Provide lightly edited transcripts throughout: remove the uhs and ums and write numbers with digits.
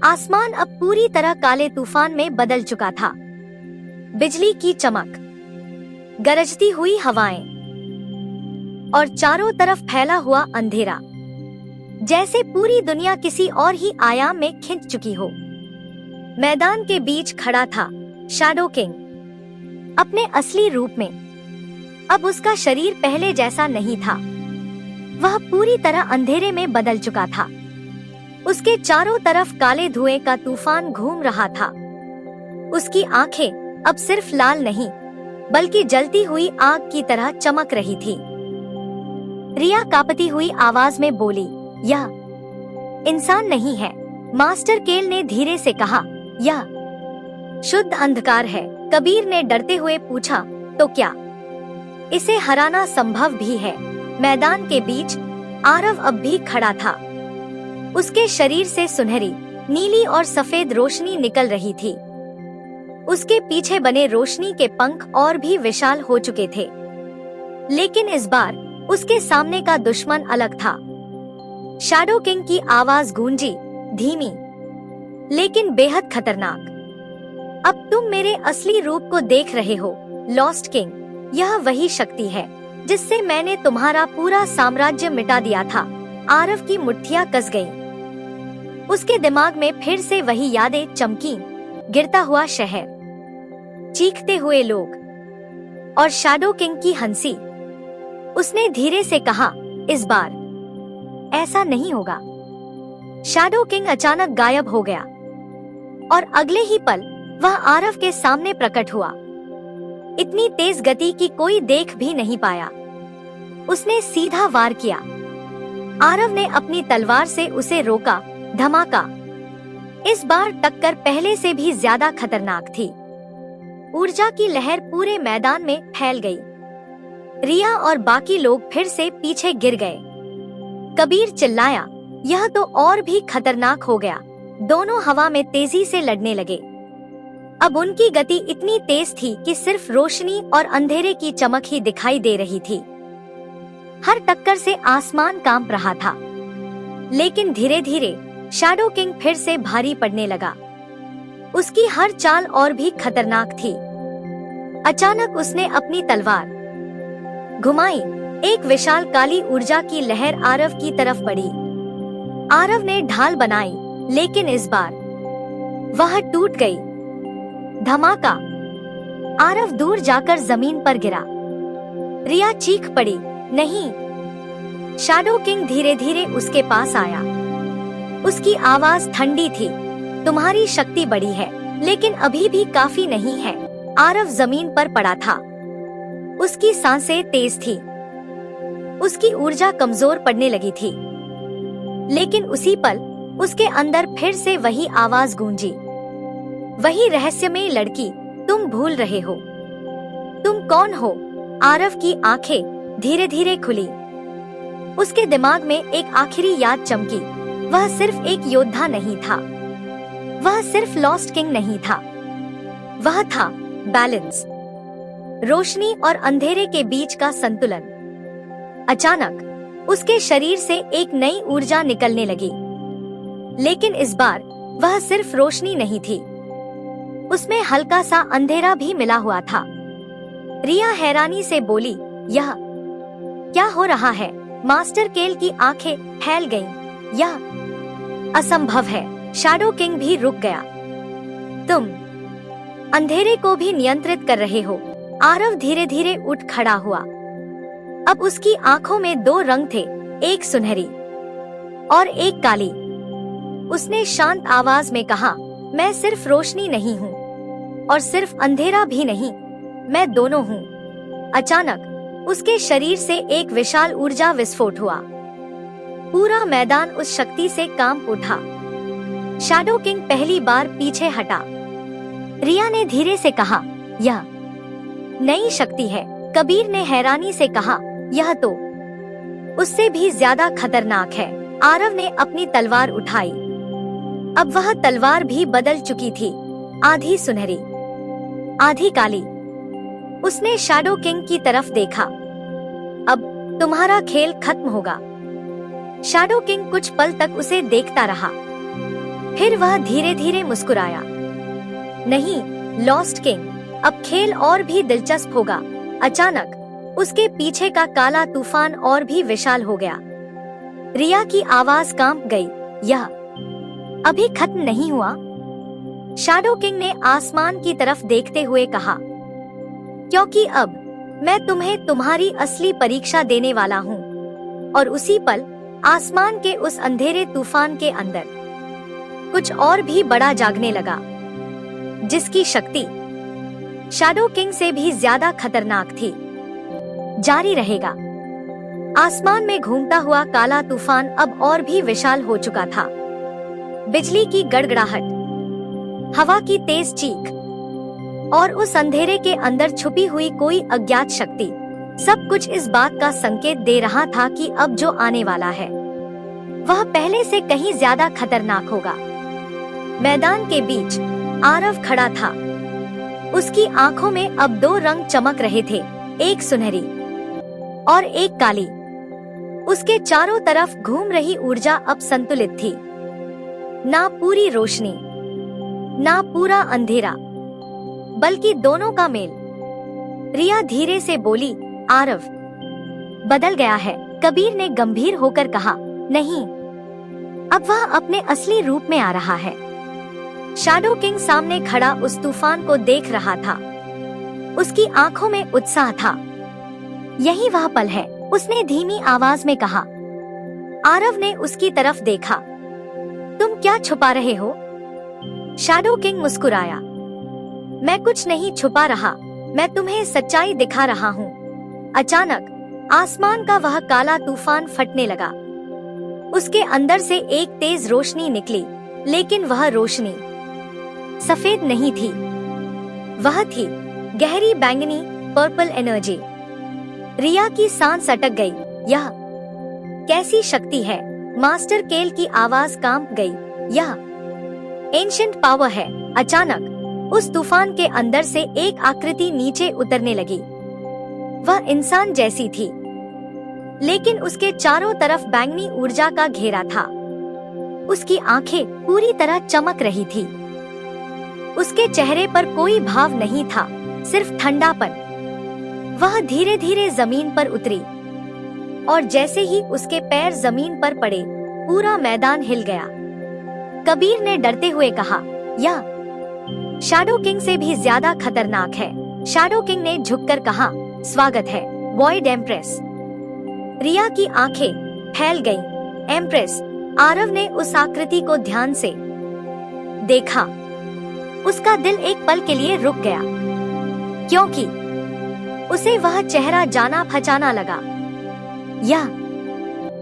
आसमान अब पूरी तरह काले तूफान में बदल चुका था। बिजली की चमक, गरजती हुई हवाएं और चारों तरफ फैला हुआ अंधेरा, जैसे पूरी दुनिया किसी और ही आयाम में खिंच चुकी हो। मैदान के बीच खड़ा था शैडो किंग, अपने असली रूप में। अब उसका शरीर पहले जैसा नहीं था, वह पूरी तरह अंधेरे में बदल चुका था। उसके चारों तरफ काले धुएं का तूफान घूम रहा था। उसकी आंखें अब सिर्फ लाल नहीं, बल्कि जलती हुई आग की तरह चमक रही थी। रिया कांपती हुई आवाज में बोली, यह इंसान नहीं है, मास्टर केल ने धीरे से कहा। यह शुद्ध अंधकार है। कबीर ने डरते हुए पूछा, तो क्या इसे हराना संभव भी है? मैदान के बीच आरव अब भी खड़ा था। उसके शरीर से सुनहरी, नीली और सफेद रोशनी निकल रही थी। उसके पीछे बने रोशनी के पंख और भी विशाल हो चुके थे। लेकिन इस बार उसके सामने का दुश्मन अलग था। शैडो किंग की आवाज गूंजी, धीमी लेकिन बेहद खतरनाक। अब तुम मेरे असली रूप को देख रहे हो, लॉस्ट किंग। यह वही शक्ति है जिससे मैंने तुम्हारा पूरा साम्राज्य मिटा दिया था। आरव की मुट्ठियां कस गईं। उसके दिमाग में फिर से वही यादें चमकी, गिरता हुआ शहर, चीखते हुए लोग और शैडो किंग की हंसी। उसने धीरे से कहा, इस बार ऐसा नहीं होगा। शैडो किंग अचानक गायब हो गया और अगले ही पल वह आरव के सामने प्रकट हुआ। इतनी तेज गति कि कोई देख भी नहीं पाया। उसने सीधा वार किया। आरव ने अपनी तलवार से उसे रोका। धमाका। इस बार टक्कर पहले से भी ज्यादा खतरनाक थी। ऊर्जा की लहर पूरे मैदान में फैल गई। रिया और बाकी लोग फिर से पीछे गिर गए। कबीर चिल्लाया, यह तो और भी खतरनाक हो गया। दोनों हवा में तेजी से लड़ने लगे। अब उनकी गति इतनी तेज थी कि सिर्फ रोशनी और अंधेरे की चमक ही दिखाई दे रही थी। हर टक्कर से आसमान कांप रहा था। लेकिन धीरे धीरे शैडो किंग फिर से भारी पड़ने लगा। उसकी हर चाल और भी खतरनाक थी। अचानक उसने अपनी तलवार घुमाई। एक विशाल काली ऊर्जा की लहर आरव की तरफ बढ़ी। आरव ने ढाल बनाई, लेकिन इस बार वह टूट गई। धमाका। आरव दूर जाकर जमीन पर गिरा। रिया चीख पड़ी, नहीं। शैडो किंग धीरे धीरे उसके पास आया। उसकी आवाज ठंडी थी, तुम्हारी शक्ति बड़ी है, लेकिन अभी भी काफी नहीं है। आरव जमीन पर पड़ा था। उसकी सांसें तेज थी। उसकी ऊर्जा कमजोर पड़ने लगी थी। लेकिन उसी पल उसके अंदर फिर से वही आवाज गूंजी, वही रहस्यमयी लड़की, तुम भूल रहे हो। तुम कौन हो? आरव की आंखें धीरे धीरे खुली। उसके दिमाग में एक आखिरी याद चमकी। वह सिर्फ एक योद्धा नहीं था, वह सिर्फ लॉस्ट किंग नहीं था, वह था बैलेंस, रोशनी और अंधेरे के बीच का संतुलन। अचानक उसके शरीर से एक नई ऊर्जा निकलने लगी। लेकिन इस बार वह सिर्फ रोशनी नहीं थी, उसमें हल्का सा अंधेरा भी मिला हुआ था। रिया हैरानी से बोली, यह क्या हो रहा है? मास्टर केल की आंखें फैल गईं। यह असंभव है। शैडो किंग भी रुक गया। तुम अंधेरे को भी नियंत्रित कर रहे हो। आरव धीरे धीरे उठ खड़ा हुआ। अब उसकी आंखों में दो रंग थे, एक सुनहरी और एक काली। उसने शांत आवाज में कहा, मैं सिर्फ रोशनी नहीं हूँ और सिर्फ अंधेरा भी नहीं, मैं दोनों हूँ। अचानक उसके शरीर से एक विशाल ऊर्जा विस्फोट हुआ। पूरा मैदान उस शक्ति से कांप उठा। शैडो किंग पहली बार पीछे हटा। रिया ने धीरे से कहा, यह नई शक्ति है। कबीर ने हैरानी से कहा, यह तो उससे भी ज्यादा खतरनाक है। आरव ने अपनी तलवार उठाई। अब वह तलवार भी बदल चुकी थी, आधी सुनहरी, आधी काली। उसने शैडो किंग की तरफ देखा। अब तुम्हारा खेल खत्म होगा। शैडो किंग कुछ पल तक उसे देखता रहा। फिर वह धीरे धीरे मुस्कुराया। नहीं लॉस्ट किंग, अब खेल और भी दिलचस्प होगा। अचानक उसके पीछे का काला तूफान और भी विशाल हो गया। रिया की आवाज कांप गई। यह अभी खत्म नहीं हुआ। शैडो किंग ने आसमान की तरफ देखते हुए कहा, क्योंकि अब मैं तुम्हें तुम्हारी असली परीक्षा देने वाला हूँ। और उसी पल आसमान के उस अंधेरे तूफान के अंदर कुछ और भी बड़ा जागने लगा, जिसकी शक्ति शैडो किंग से भी ज्यादा खतरनाक थी। जारी रहेगा। आसमान में घूमता हुआ काला तूफान अब और भी विशाल हो चुका था। बिजली की गड़गड़ाहट, हवा की तेज चीख और उस अंधेरे के अंदर छुपी हुई कोई अज्ञात शक्ति, सब कुछ इस बात का संकेत दे रहा था कि अब जो आने वाला है वह पहले से कहीं ज्यादा खतरनाक होगा। मैदान के बीच आरव खड़ा था। उसकी आंखों में अब दो रंग चमक रहे थे, एक सुनहरी और एक काली। उसके चारों तरफ घूम रही ऊर्जा अब संतुलित थी, ना पूरी रोशनी ना पूरा अंधेरा, बल्कि दोनों का मेल। रिया धीरे से बोली, आरव बदल गया है। कबीर ने गंभीर होकर कहा, नहीं, अब वह अपने असली रूप में आ रहा है। शैडो किंग सामने खड़ा उस तूफान को देख रहा था। उसकी आंखों में उत्साह था। यही वह पल है, उसने धीमी आवाज में कहा। आरव ने उसकी तरफ देखा। तुम क्या छुपा रहे हो? शैडो किंग मुस्कुराया। मैं कुछ नहीं छुपा रहा, मैं तुम्हें सच्चाई दिखा रहा हूँ। अचानक आसमान का वह काला तूफान फटने लगा। उसके अंदर से एक तेज रोशनी निकली, लेकिन वह रोशनी सफेद नहीं थी। वह थी गहरी बैंगनी पर्पल एनर्जी। रिया की सांस अटक गई। यह कैसी शक्ति है? मास्टर केल की आवाज कांप गई। यह एंशिएंट पावर है। अचानक उस तूफान के अंदर से एक आकृति नीचे उतरने लगी। वह इंसान जैसी थी, लेकिन उसके चारों तरफ बैंगनी ऊर्जा का घेरा था। उसकी आंखें पूरी तरह चमक रही थी। उसके चेहरे पर कोई भाव नहीं था, सिर्फ ठंडापन। वह धीरे धीरे जमीन पर उतरी और जैसे ही उसके पैर जमीन पर पड़े, पूरा मैदान हिल गया। कबीर ने डरते हुए कहा, यह शैडो किंग से भी ज्यादा खतरनाक है। शैडो किंग ने झुककर कहा, स्वागत है वॉइड एम्प्रेस। रिया की आंखें फैल गईं। एम्प्रेस? आरव ने उस आकृति को ध्यान से देखा। उसका दिल एक पल के लिए रुक गया, क्योंकि उसे वह चेहरा जाना पहचाना लगा। यह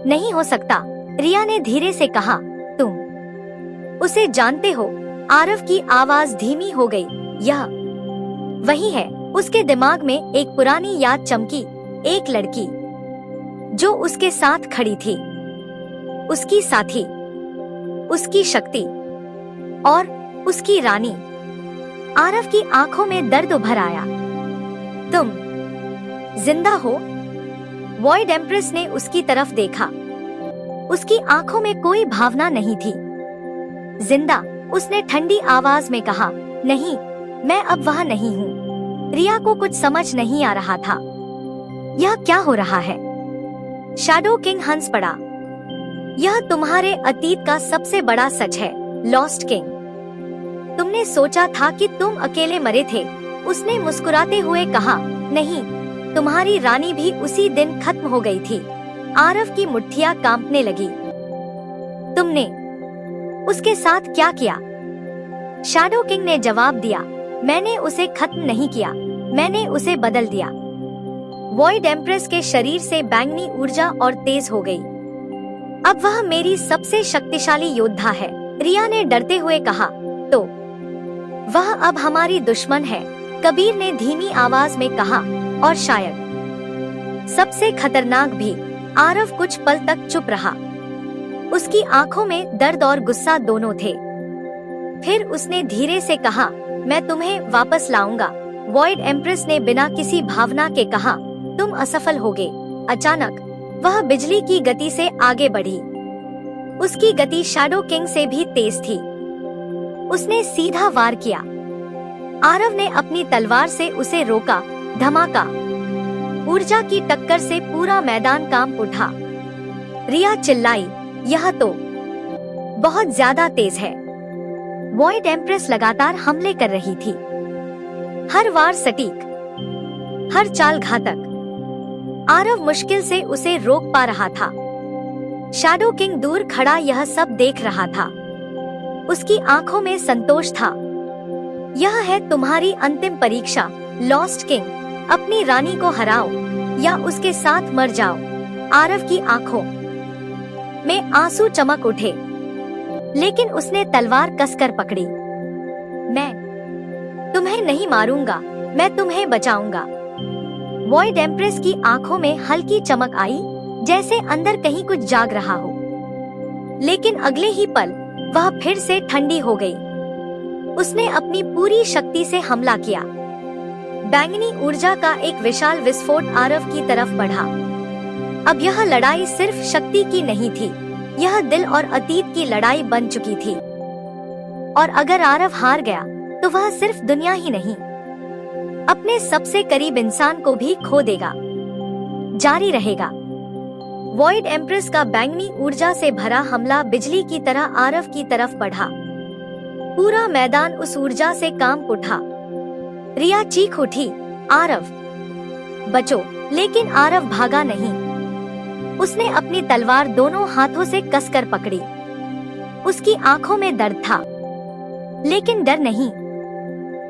नहीं हो सकता, रिया ने धीरे से कहा। तुम उसे जानते हो? आरव की आवाज धीमी हो गई। यह वही है। उसके दिमाग में एक पुरानी याद चमकी। एक लड़की जो उसके साथ खड़ी थी, उसकी साथी, उसकी शक्ति और उसकी रानी। आरव की आंखों में दर्द उभर आया। तुम जिंदा हो? वॉइड एम्प्रेस ने उसकी तरफ देखा। उसकी आंखों में कोई भावना नहीं थी। जिंदा? उसने ठंडी आवाज में कहा। नहीं, मैं अब वह नहीं हूँ। रिया को कुछ समझ नहीं आ रहा था। यह क्या हो रहा है? शैडो किंग हंस पड़ा। यह तुम्हारे अतीत का सबसे बड़ा सच है, लॉस्ट किंग। तुमने सोचा था कि तुम अकेले मरे थे। उसने मुस्कुराते हुए कहा। नहीं, तुम्हारी रानी भी उसी दिन खत्म हो गई थी। आरव की मुट्ठियां कांपने लगी। तुमने उसके साथ क्या किया? शैडो किंग ने जवाब दिया, मैंने उसे खत्म नहीं किया, मैंने उसे बदल दिया। वॉइड एम्प्रेस के शरीर से बैंगनी ऊर्जा और तेज हो गई। अब वह मेरी सबसे शक्तिशाली योद्धा है। रिया ने डरते हुए कहा। तो वह अब हमारी दुश्मन है, कबीर ने धीमी आवाज में कहा। और शायद सबसे खतरनाक भी। आरव कुछ पल तक चुप रहा। उसकी आंखों में दर्द और गुस्सा दोनों थे। फिर उसने धीरे से कहा, मैं तुम्हें वापस लाऊंगा। वॉइड एम्प्रेस ने बिना किसी भावना के कहा, तुम असफल होगे। अचानक वह बिजली की गति से आगे बढ़ी। उसकी गति शैडो किंग से भी तेज थी। उसने सीधा वार किया। आरव ने अपनी तलवार से उसे रोका। धमाका! ऊर्जा की टक्कर से पूरा मैदान कांप उठा। रिया चिल्लाई, यह तो बहुत ज्यादा तेज है। वॉइड एम्प्रेस लगातार हमले कर रही थी, हर वार सटीक, हर चाल घातक। आरव मुश्किल से उसे रोक पा रहा था। शैडो किंग दूर खड़ा यह सब देख रहा था। उसकी आंखों में संतोष था। यह है तुम्हारी अंतिम परीक्षा, लॉस्ट किंग। अपनी रानी को हराओ या उसके साथ मर जाओ। आरव की आंखों में आंसू चमक उठे, लेकिन उसने तलवार कसकर पकड़ी। मैं तुम्हें नहीं मारूंगा, मैं तुम्हें बचाऊंगा। वॉइड एम्प्रेस की आंखों में हल्की चमक आई, जैसे अंदर कहीं कुछ जाग रहा हो। लेकिन अगले ही पल वह फिर से ठंडी हो गई। उसने अपनी पूरी शक्ति से हमला किया। बैंगनी ऊर्जा का एक विशाल विस्फोट आरव की तरफ बढ़ा। अब यह लड़ाई सिर्फ शक्ति की नहीं थी, यह दिल और अतीत की लड़ाई बन चुकी थी। और अगर आरव हार गया तो वह सिर्फ दुनिया ही नहीं, अपने सबसे करीब इंसान को भी खो देगा। जारी रहेगा। वॉइड एम्प्रेस का बैंगनी ऊर्जा से भरा हमला बिजली की तरह आरव की तरफ बढ़ा। पूरा मैदान उस ऊर्जा से कांप उठा। रिया चीख उठी, आरव बचो! लेकिन आरव भागा नहीं। उसने अपनी तलवार दोनों हाथों से कसकर पकड़ी। उसकी आंखों में दर्द था, लेकिन डर नहीं।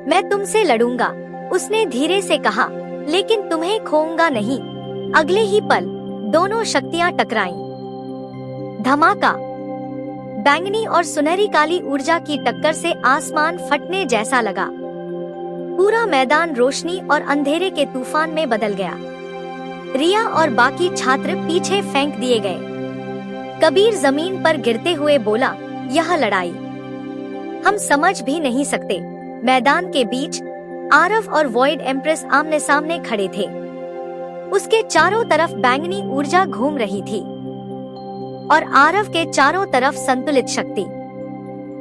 मैं तुमसे लड़ूंगा, उसने धीरे से कहा, लेकिन तुम्हें खोऊंगा नहीं। अगले ही पल दोनों शक्तियां टकराईं। धमाका! बैंगनी और सुनहरी काली ऊर्जा की टक्कर से आसमान फटने जैसा लगा। पूरा मैदान रोशनी और अंधेरे के तूफान में बदल गया। रिया और बाकी छात्र पीछे फेंक दिए गए। कबीर जमीन पर गिरते हुए बोला, यह लड़ाई हम समझ भी नहीं सकते। मैदान के बीच आरव और वॉइड एम्प्रेस आमने सामने खड़े थे। उसके चारों तरफ बैंगनी ऊर्जा घूम रही थी और आरव के चारों तरफ संतुलित शक्ति।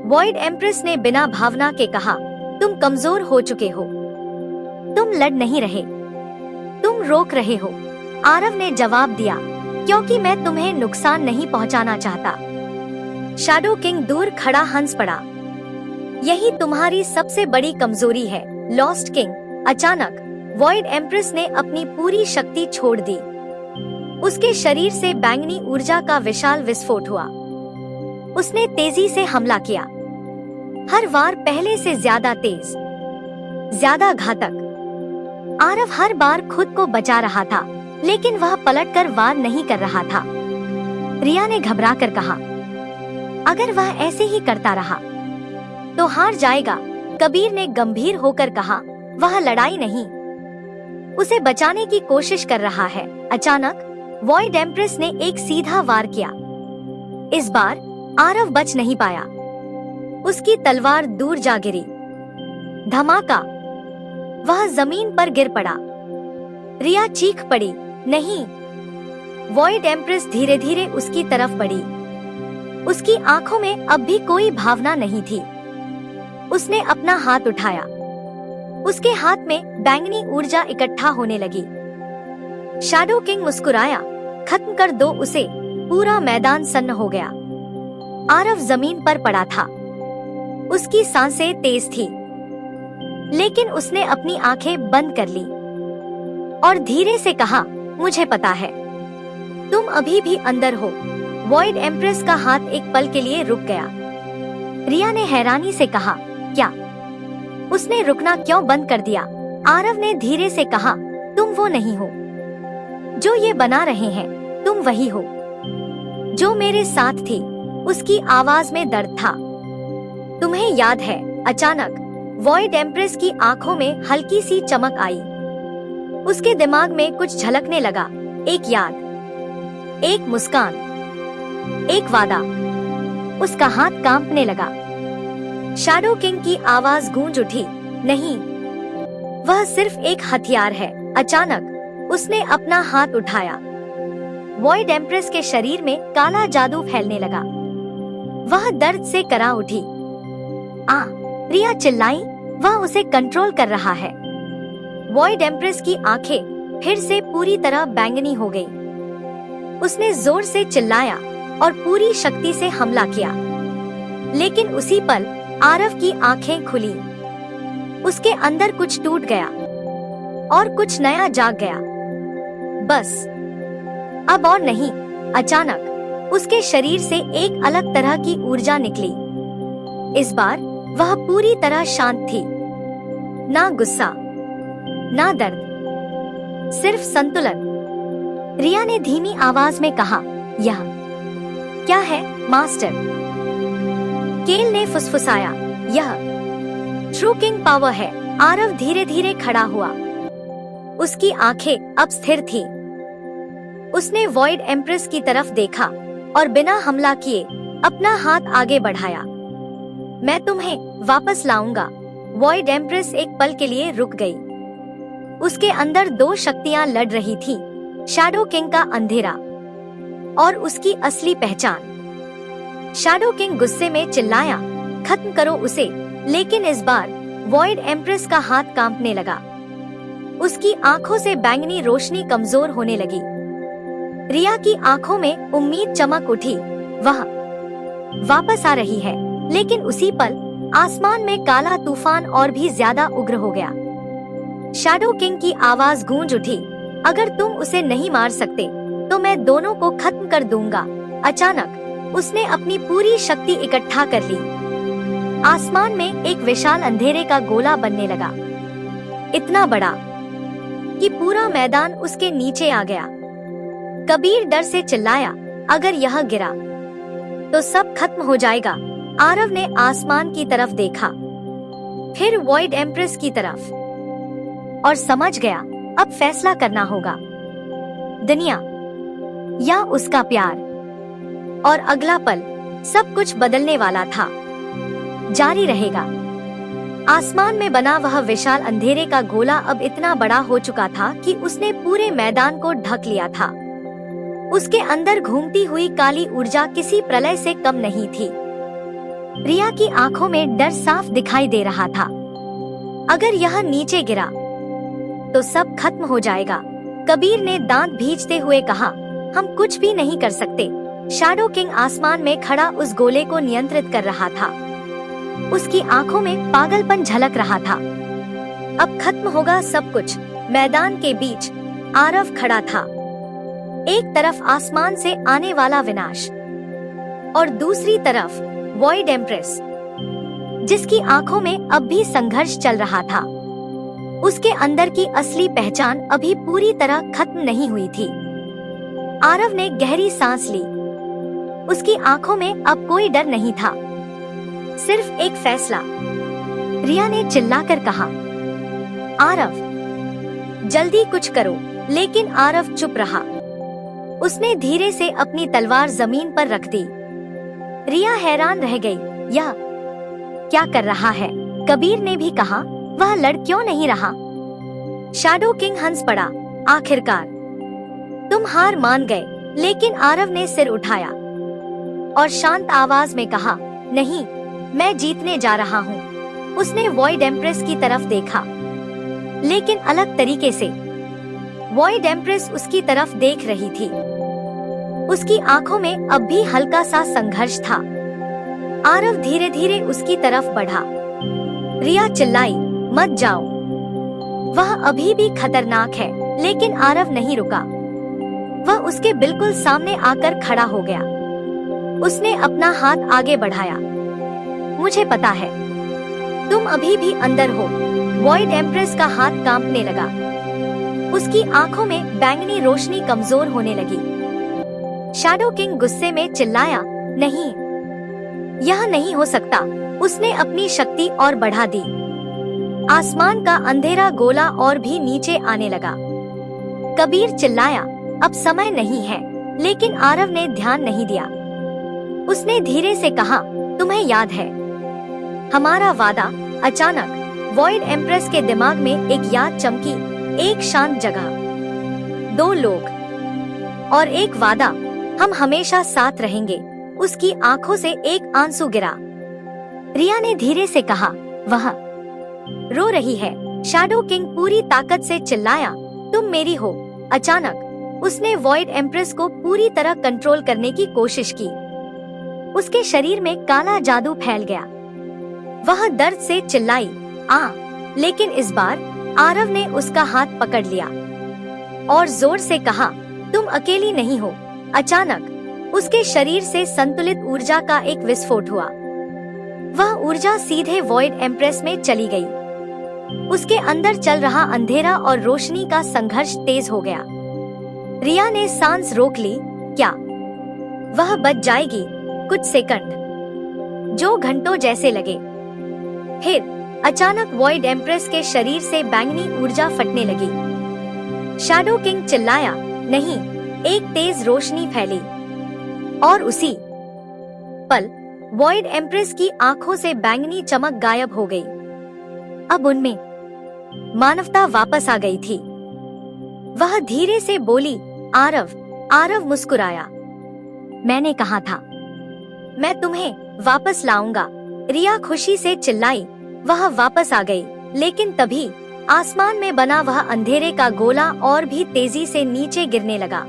वॉइड एम्प्रेस ने बिना भावना के कहा, तुम कमजोर हो चुके हो, तुम लड़ नहीं रहे, तुम रोक रहे हो। आरव ने जवाब दिया, क्योंकि मैं तुम्हें नुकसान नहीं पहुंचाना चाहता। शैडो किंग दूर खड़ा हंस पड़ा, यही तुम्हारी सबसे बड़ी कमजोरी है, लॉस्ट किंग। अचानक वॉइड एम्प्रेस ने अपनी पूरी शक्ति छोड़ दी। उसके शरीर से बैंगनी ऊर्जा का विशाल विस्फोट हुआ। उसने तेजी से हमला किया, हर वार पहले से ज्यादा तेज, ज्यादा घातक। आरव हर बार खुद को बचा रहा था, लेकिन वह पलटकर वार नहीं कर रहा था। रिया ने घबराकर कहा, अगर वह ऐसे ही करता रहा तो हार जाएगा। कबीर ने गंभीर होकर कहा, वह लड़ाई नहीं, उसे बचाने की कोशिश कर रहा है। अचानक वॉइड एम्प्रेस ने एक सीधा वार किया। इस बार आरव बच नहीं पाया। उसकी तलवार दूर जा गिरी। धमाका! वह जमीन पर गिर पड़ा। रिया चीख पड़ी, नहीं। वॉइड एम्प्रेस धीरे धीरे उसकी तरफ बढ़ी। उसकी आंखों में अब भी कोई भावना नहीं थी। उसने अपना हाथ उठाया। उसके हाथ में बैंगनी ऊर्जा इकट्ठा होने लगी। शैडो किंग मुस्कुराया, खत्म कर दो उसे। पूरा मैदान सन्न हो गया। आरव जमीन पर पड़ा था। उसकी सांसें तेज थी, लेकिन उसने अपनी आंखें बंद कर ली और धीरे से कहा, मुझे पता है, तुम अभी भी अंदर हो। वॉइड एम्प्रेस का हाथ एक पल के लिए रुक गया। रिया ने हैरानी से कहा, क्या? उसने रुकना क्यों बंद कर दिया? आरव ने धीरे से कहा, तुम वो नहीं हो जो ये बना रहे हैं, तुम वही हो जो मेरे साथ थी। उसकी आवाज में दर्द था। तुम्हें याद है? अचानक वॉइड एम्प्रेस की आंखों में हल्की सी चमक आई। उसके दिमाग में कुछ झलकने लगा, एक याद, एक मुस्कान, एक वादा। उसका हाथ कांपने लगा। शैडो किंग की आवाज गूंज उठी, नहीं, वह सिर्फ एक हथियार है। अचानक उसने अपना हाथ उठाया। वॉइड एम्प्रेस के शरीर में काला जादू फैलने लगा। वह दर्द से करा उठी। रिया चिल्लाई, वह उसे कंट्रोल कर रहा है। वॉइड एम्प्रेस की आंखें फिर से पूरी तरह बैंगनी हो गई। उसने जोर से चिल्लाया और पूरी शक्ति से हमला किया, लेकिन उसी पल आरव की आंखें खुली। उसके अंदर कुछ टूट गया और कुछ नया जाग गया। बस अब और नहीं। अचानक उसके शरीर से एक अलग तरह की ऊर्जा निकली। इस बार वह पूरी तरह शांत थी। ना गुस्सा, ना दर्द, सिर्फ संतुलन। रिया ने धीमी आवाज में कहा, यह क्या है मास्टर? केल ने फुसफुसाया, यह ट्रू किंग पावर है। आरव धीरे धीरे खड़ा हुआ। उसकी आंखें अब स्थिर थी। उसने वॉइड एम्प्रेस की तरफ देखा और बिना हमला किए अपना हाथ आगे बढ़ाया। मैं तुम्हें वापस लाऊंगा। वॉइड एम्प्रेस एक पल के लिए रुक गई। उसके अंदर दो शक्तियां लड़ रही थी, शैडो किंग का अंधेरा और उसकी असली पहचान। शैडो किंग गुस्से में चिल्लाया, खत्म करो उसे। लेकिन इस बार वॉइड एम्प्रेस का हाथ कांपने लगा। उसकी आंखों से बैंगनी रोशनी कमजोर होने लगी। रिया की आंखों में उम्मीद चमक उठी। वह वापस आ रही है। लेकिन उसी पल आसमान में काला तूफान और भी ज्यादा उग्र हो गया। शैडो किंग की आवाज गूंज उठी, अगर तुम उसे नहीं मार सकते तो मैं दोनों को खत्म कर दूंगा। अचानक उसने अपनी पूरी शक्ति इकट्ठा कर ली। आसमान में एक विशाल अंधेरे का गोला बनने लगा, इतना बड़ा कि पूरा मैदान उसके नीचे आ गया। कबीर डर से चिल्लाया, अगर यह गिरा तो सब खत्म हो जाएगा। आरव ने आसमान की तरफ देखा, फिर वॉइड एम्प्रेस की तरफ, और समझ गया अब फैसला करना होगा, दुनिया या उसका प्यार। और अगला पल सब कुछ बदलने वाला था। जारी रहेगा। आसमान में बना वह विशाल अंधेरे का गोला अब इतना बड़ा हो चुका था कि उसने पूरे मैदान को ढक लिया था। उसके अंदर घूमती हुई काली ऊर्जा किसी प्रलय से कम नहीं थी। रिया की आंखों में डर साफ दिखाई दे रहा था। अगर यह नीचे गिरा तो सब खत्म हो जाएगा। कबीर ने दांत भींचते हुए कहा, हम कुछ भी नहीं कर सकते। शैडो किंग आसमान में खड़ा उस गोले को नियंत्रित कर रहा था। उसकी आंखों में पागलपन झलक रहा था। अब खत्म होगा सब कुछ। मैदान के बीच आरव खड़ा था। एक तरफ आसमान से आने वाला विनाश और दूसरी तरफ वॉइड एम्प्रेस, जिसकी आंखों में अब भी संघर्ष चल रहा था। उसके अंदर की असली पहचान अभी पूरी तरह खत्म नहीं हुई थी। आरव ने गहरी सांस ली। उसकी आंखों में अब कोई डर नहीं था, सिर्फ एक फैसला। रिया ने चिल्लाकर कहा, आरव जल्दी कुछ करो। लेकिन आरव चुप रहा। उसने धीरे से अपनी तलवार जमीन पर रख दी। रिया हैरान रह गई, यह क्या कर रहा है? कबीर ने भी कहा, वह लड़ क्यों नहीं रहा? शैडो किंग हंस पड़ा, आखिरकार तुम हार मान गए। लेकिन आरव ने सिर उठाया और शांत आवाज में कहा, नहीं, मैं जीतने जा रहा हूँ। उसने वॉइड एम्प्रेस की तरफ देखा, लेकिन अलग तरीके से। वॉइड एम्प्रेस उसकी तरफ देख रही थी। उसकी आंखों में अब भी हल्का सा संघर्ष था। आरव धीरे धीरे उसकी तरफ बढ़ा। रिया चिल्लाई, मत जाओ, वह अभी भी खतरनाक है। लेकिन आरव नहीं रुका। वह उसके बिल्कुल सामने आकर खड़ा हो गया। उसने अपना हाथ आगे बढ़ाया। मुझे पता है, तुम अभी भी अंदर हो। वॉइड एम्प्रेस का हाथ कांपने लगा। उसकी आंखों में बैंगनी रोशनी कमजोर होने लगी। शैडो किंग गुस्से में चिल्लाया, नहीं, यह नहीं हो सकता। उसने अपनी शक्ति और बढ़ा दी। आसमान का अंधेरा गोला और भी नीचे आने लगा। कबीर चिल्लाया, अब समय नहीं है। लेकिन आरव ने ध्यान नहीं दिया। उसने धीरे से कहा, तुम्हें याद है हमारा वादा? अचानक वॉइड एम्प्रेस के दिमाग में एक याद चमकी, एक शांत जगह, 2 लोग और एक वादा, हम हमेशा साथ रहेंगे। उसकी आंखों से एक आंसू गिरा। रिया ने धीरे से कहा, वह रो रही है। शैडो किंग पूरी ताकत से चिल्लाया, तुम मेरी हो। अचानक उसने वॉइड एम्प्रेस को पूरी तरह कंट्रोल करने की कोशिश की। उसके शरीर में काला जादू फैल गया। वह दर्द से चिल्लाई, लेकिन इस बार आरव ने उसका हाथ पकड़ लिया और जोर से कहा, तुम अकेली नहीं हो। अचानक उसके शरीर से संतुलित ऊर्जा का एक विस्फोट हुआ। वह ऊर्जा सीधे वॉइड एम्प्रेस में चली गई। उसके अंदर चल रहा अंधेरा और रोशनी का संघर्ष तेज हो गया। रिया ने सांस रोक ली। क्या वह बच जाएगी? कुछ सेकंड जो घंटों जैसे लगे। फिर अचानक वॉइड एम्प्रेस के शरीर से बैंगनी ऊर्जा फटने लगी। शैडो किंग चिल्लाया, नहीं। एक तेज रोशनी फैली और उसी पल वॉइड एम्प्रेस की आंखों से बैंगनी चमक गायब हो गई। अब उनमें मानवता वापस आ गई थी। वह धीरे से बोली, आरव। आरव मुस्कुराया, मैंने कहा था मैं तुम्हें वापस लाऊंगा। रिया खुशी से चिल्लाई। वह वापस आ गई, लेकिन तभी आसमान में बना वह अंधेरे का गोला और भी तेजी से नीचे गिरने लगा।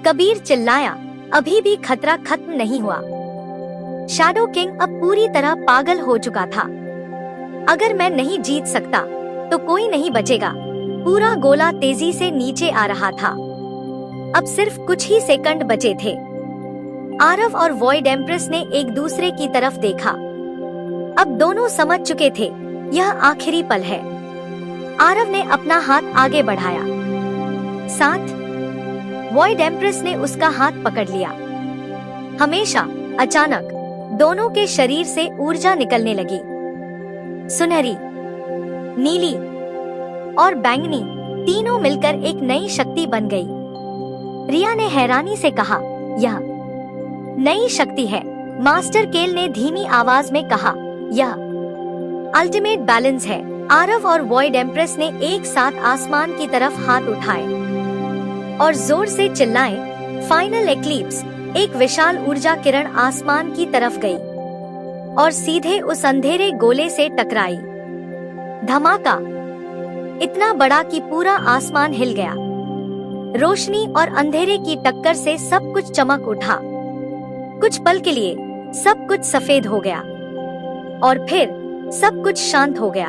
कबीर चिल्लाया, अभी भी खतरा खत्म नहीं हुआ। शैडो किंग अब पूरी तरह पागल हो चुका था। अगर मैं नहीं जीत सकता तो कोई नहीं बचेगा। पूरा गोला तेजी से नीचे आ रहा था। अब सिर्फ कुछ ही सेकंड बचे थे। आरव और वॉइड एम्प्रेस ने एक दूसरे की तरफ देखा। अब दोनों समझ चुके थे, यह आखिरी पल है। आरव ने अपना हाथ आगे बढ़ाया। साथ वॉइड एम्प्रेस ने उसका हाथ पकड़ लिया। हमेशा अचानक दोनों के शरीर से ऊर्जा निकलने लगी। सुनहरी, नीली और बैंगनी, तीनों मिलकर एक नई शक्ति बन गई। रिया ने हैरानी से कहा, यह नई शक्ति है। मास्टर केल ने धीमी आवाज में कहा, यह अल्टीमेट बैलेंस है। आरव और वॉइड एम्प्रेस ने एक साथ आसमान की तरफ हाथ उठाए और जोर से चिल्लाए, फाइनल एक्लिप्स। एक विशाल ऊर्जा किरण आसमान की तरफ गई और सीधे उस अंधेरे गोले से टकराई। धमाका इतना बड़ा कि पूरा आसमान हिल गया। रोशनी और अंधेरे की टक्कर से सब कुछ चमक उठा। कुछ पल के लिए सब कुछ सफेद हो गया और फिर सब कुछ शांत हो गया।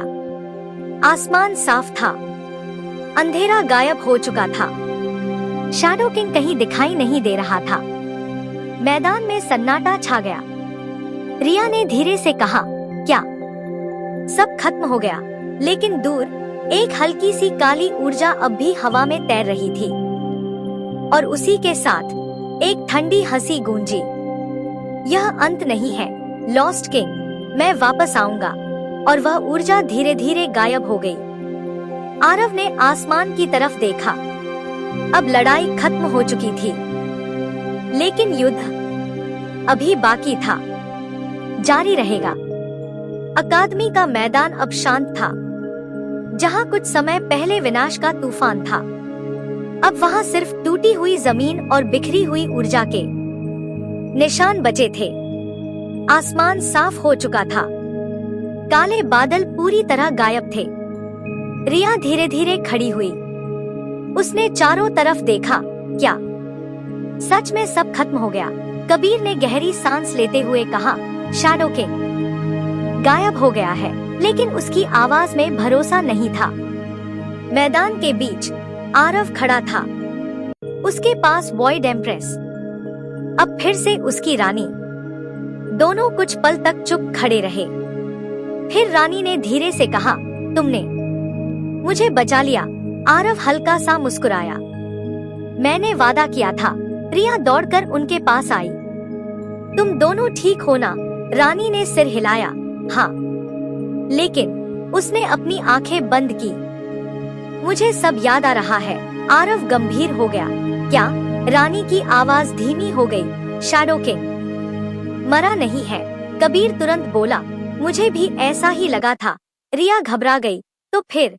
आसमान साफ था, अंधेरा गायब हो चुका था। शैडो किंग कहीं दिखाई नहीं दे रहा था। मैदान में सन्नाटा छा गया। रिया ने धीरे से कहा, क्या सब खत्म हो गया? लेकिन दूर एक हल्की सी काली ऊर्जा अब भी हवा में तैर रही थी और उसी के साथ एक ठंडी हंसी गूंजी। यह अंत नहीं है लॉस्ट किंग, मैं वापस आऊंगा। और वह ऊर्जा धीरे धीरे गायब हो गई। आरव ने आसमान की तरफ देखा। अब लड़ाई खत्म हो चुकी थी, लेकिन युद्ध अभी बाकी था, जारी रहेगा। अकादमी का मैदान अब शांत था। जहां कुछ समय पहले विनाश का तूफान था, अब वहां सिर्फ टूटी हुई जमीन और बिखरी हुई ऊर्जा के निशान बचे थे। आसमान साफ हो चुका था। काले बादल पूरी तरह गायब थे। रिया धीरे धीरे खड़ी हुई। उसने चारों तरफ देखा। क्या सच में सब खत्म हो गया? कबीर ने गहरी सांस लेते हुए कहा, शैडो किंग गायब हो गया है। लेकिन उसकी आवाज में भरोसा नहीं था। मैदान के बीच आरव खड़ा था। उसके पास वॉइड एम्प्रेस, अब फिर से उसकी रानी। दोनों कुछ पल तक चुप खड़े रहे। फिर रानी ने धीरे से कहा, तुमने मुझे बचा लिया। आरव हल्का सा मुस्कुराया। मैंने वादा किया था। रिया दौड़कर उनके पास आई। तुम दोनों ठीक हो ना? रानी ने सिर हिलाया। हाँ, लेकिन उसने अपनी आंखें बंद की। मुझे सब याद आ रहा है। आरव गंभीर हो गया। क्या? रानी की आवाज धीमी हो गई। शैडो किंग मरा नहीं है। कबीर तुरंत बोला, मुझे भी ऐसा ही लगा था। रिया घबरा गई। तो फिर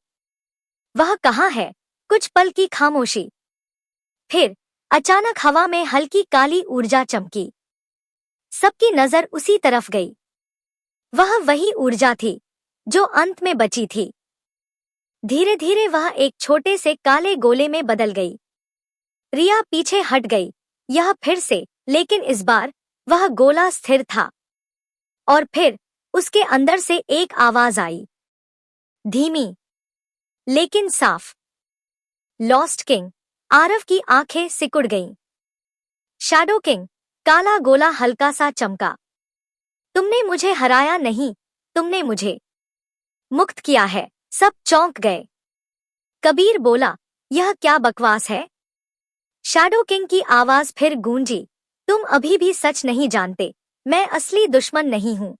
वह कहाँ है? कुछ पल की खामोशी। फिर अचानक हवा में हल्की काली ऊर्जा चमकी। सबकी नजर उसी तरफ गई। वह वही ऊर्जा थी जो अंत में बची थी। धीरे धीरे वह एक छोटे से काले गोले में बदल गई। रिया पीछे हट गई, यह फिर से, लेकिन इस बार वह गोला स्थिर था। और फिर उसके अंदर से एक आवाज आई, धीमी लेकिन साफ। Lost king. आरव की आंखें सिकुड़ गईं। Shadow king. काला गोला हल्का सा चमका। तुमने मुझे हराया नहीं, तुमने मुझे मुक्त किया है। सब चौंक गए। कबीर बोला, यह क्या बकवास है? शैडो किंग की आवाज फिर गूंजी, तुम अभी भी सच नहीं जानते, मैं असली दुश्मन नहीं हूं।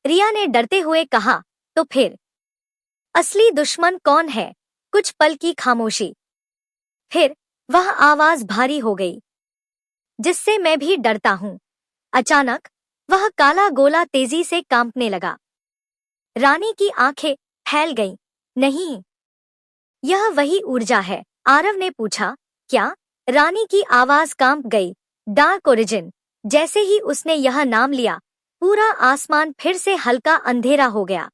रिया ने डरते हुए कहा, तो फिर असली दुश्मन कौन है? कुछ पल की खामोशी। फिर वह आवाज भारी हो गई, जिससे मैं भी डरता हूं। अचानक वह काला गोला तेजी से कांपने लगा। रानी की आंखें फैल गईं। नहीं, यह वही ऊर्जा है। आरव ने पूछा, क्या? रानी की आवाज कांप गई। Dark origin. जैसे ही उसने यह नाम लिया, पूरा आसमान फिर से हल्का अंधेरा हो गया।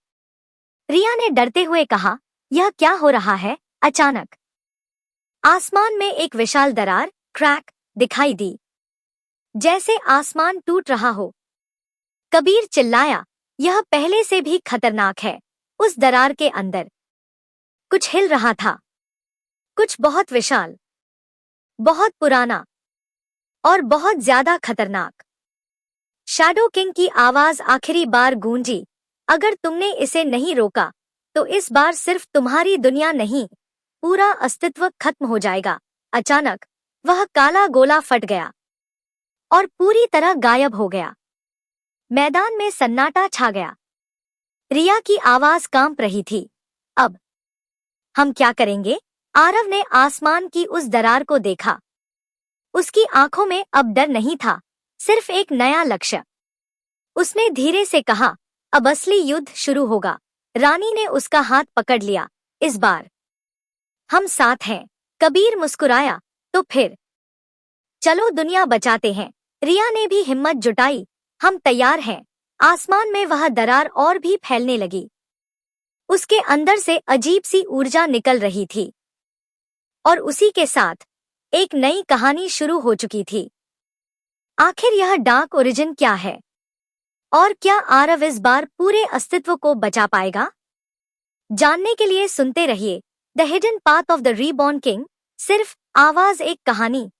रिया ने डरते हुए कहा, यह क्या हो रहा है? अचानक आसमान में एक विशाल दरार, क्रैक, दिखाई दी, जैसे आसमान टूट रहा हो। कबीर चिल्लाया, यह पहले से भी खतरनाक है। उस दरार के अंदर कुछ हिल रहा था, कुछ बहुत विशाल, बहुत पुराना और बहुत ज्यादा खतरनाक। शैडो किंग की आवाज आखिरी बार गूंजी, अगर तुमने इसे नहीं रोका तो इस बार सिर्फ तुम्हारी दुनिया नहीं, पूरा अस्तित्व खत्म हो जाएगा। अचानक वह काला गोला फट गया और पूरी तरह गायब हो गया। मैदान में सन्नाटा छा गया। रिया की आवाज कांप रही थी, अब हम क्या करेंगे? आरव ने आसमान की उस दरार को देखा। उसकी आंखों में अब डर नहीं था, सिर्फ एक नया लक्ष्य। उसने धीरे से कहा, अब असली युद्ध शुरू होगा। रानी ने उसका हाथ पकड़ लिया, इस बार हम साथ हैं। कबीर मुस्कुराया, तो फिर चलो दुनिया बचाते हैं। रिया ने भी हिम्मत जुटाई, हम तैयार हैं। आसमान में वह दरार और भी फैलने लगी। उसके अंदर से अजीब सी ऊर्जा निकल रही थी और उसी के साथ एक नई कहानी शुरू हो चुकी थी। आखिर यह डार्क ओरिजिन क्या है और क्या आरव इस बार पूरे अस्तित्व को बचा पाएगा? जानने के लिए सुनते रहिए the hidden path of the reborn king. सिर्फ आवाज एक कहानी।